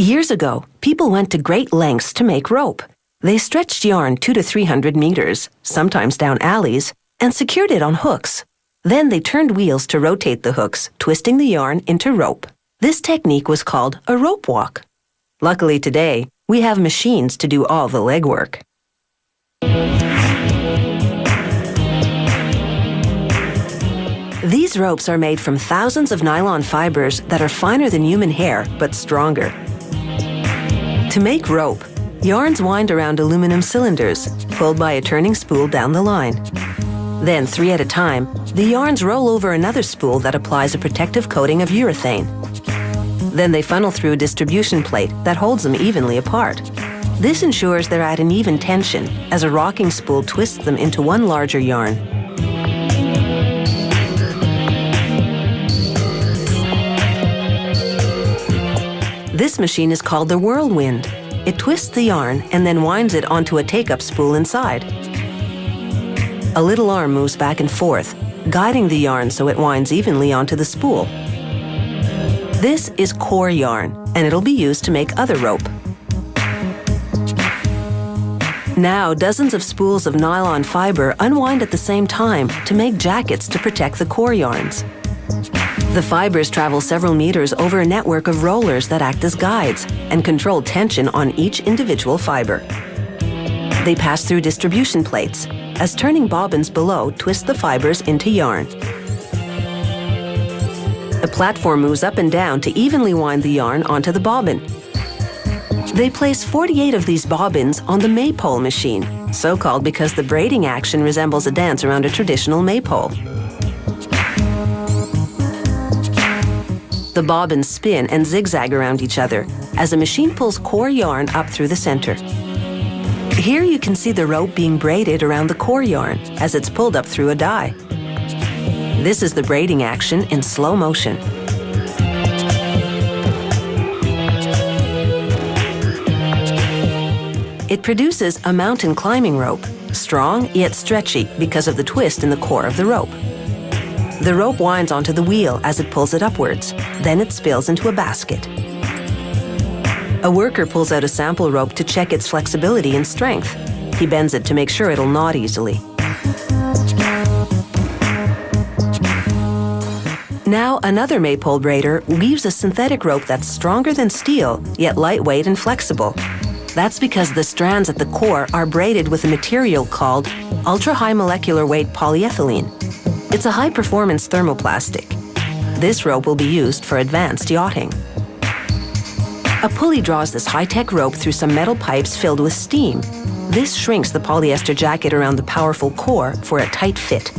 Years ago, people went to great lengths to make rope. They stretched yarn 200 to 300 meters, sometimes down alleys, and secured it on hooks. Then they turned wheels to rotate the hooks, twisting the yarn into rope. This technique was called a rope walk. Luckily today, we have machines to do all the legwork. These ropes are made from thousands of nylon fibers that are finer than human hair, but stronger. To make rope, yarns wind around aluminum cylinders, pulled by a turning spool down the line. Then, 3 at a time, the yarns roll over another spool that applies a protective coating of urethane. Then they funnel through a distribution plate that holds them evenly apart. This ensures they're at an even tension, as a rocking spool twists them into one larger yarn. This machine is called the whirlwind. It twists the yarn and then winds it onto a take-up spool inside. A little arm moves back and forth, guiding the yarn so it winds evenly onto the spool. This is core yarn, and it'll be used to make other rope. Now, dozens of spools of nylon fiber unwind at the same time to make jackets to protect the core yarns. The fibers travel several meters over a network of rollers that act as guides and control tension on each individual fiber. They pass through distribution plates, as turning bobbins below twist the fibers into yarn. A platform moves up and down to evenly wind the yarn onto the bobbin. They place 48 of these bobbins on the maypole machine, so called because the braiding action resembles a dance around a traditional maypole. The bobbins spin and zigzag around each other as the machine pulls core yarn up through the center. Here you can see the rope being braided around the core yarn as it's pulled up through a die. This is the braiding action in slow motion. It produces a mountain climbing rope, strong yet stretchy because of the twist in the core of the rope. The rope winds onto the wheel as it pulls it upwards. Then it spills into a basket. A worker pulls out a sample rope to check its flexibility and strength. He bends it to make sure it'll knot easily. Now another maypole braider weaves a synthetic rope that's stronger than steel, yet lightweight and flexible. That's because the strands at the core are braided with a material called ultra-high molecular weight polyethylene. It's a high-performance thermoplastic. This rope will be used for advanced yachting. A pulley draws this high-tech rope through some metal pipes filled with steam. This shrinks the polyester jacket around the powerful core for a tight fit.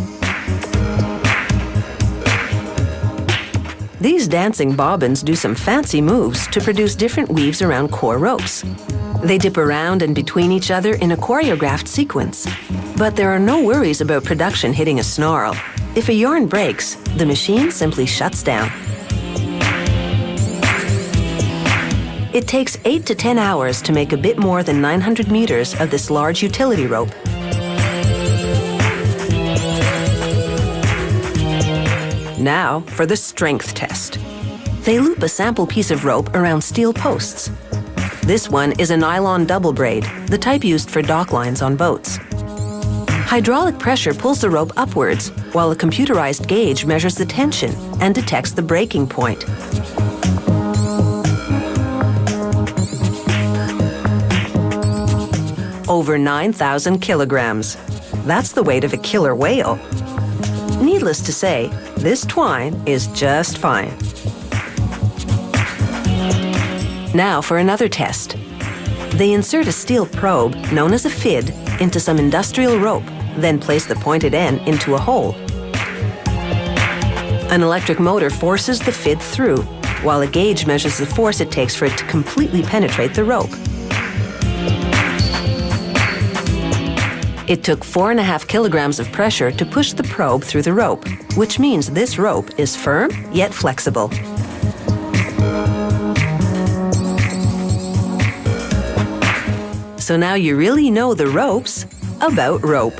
These dancing bobbins do some fancy moves to produce different weaves around core ropes. They dip around and between each other in a choreographed sequence. But there are no worries about production hitting a snarl. If a yarn breaks, the machine simply shuts down. It takes 8 to 10 hours to make a bit more than 900 meters of this large utility rope. Now for the strength test. They loop a sample piece of rope around steel posts. This one is a nylon double braid, the type used for dock lines on boats. Hydraulic pressure pulls the rope upwards, while a computerized gauge measures the tension and detects the breaking point. Over 9,000 kilograms. That's the weight of a killer whale. Needless to say, this twine is just fine. Now for another test. They insert a steel probe, known as a FID, into some industrial rope, then place the pointed end into a hole. An electric motor forces the FID through, while a gauge measures the force it takes for it to completely penetrate the rope. It took 4.5 kilograms of pressure to push the probe through the rope, which means this rope is firm yet flexible. So now you really know the ropes about rope.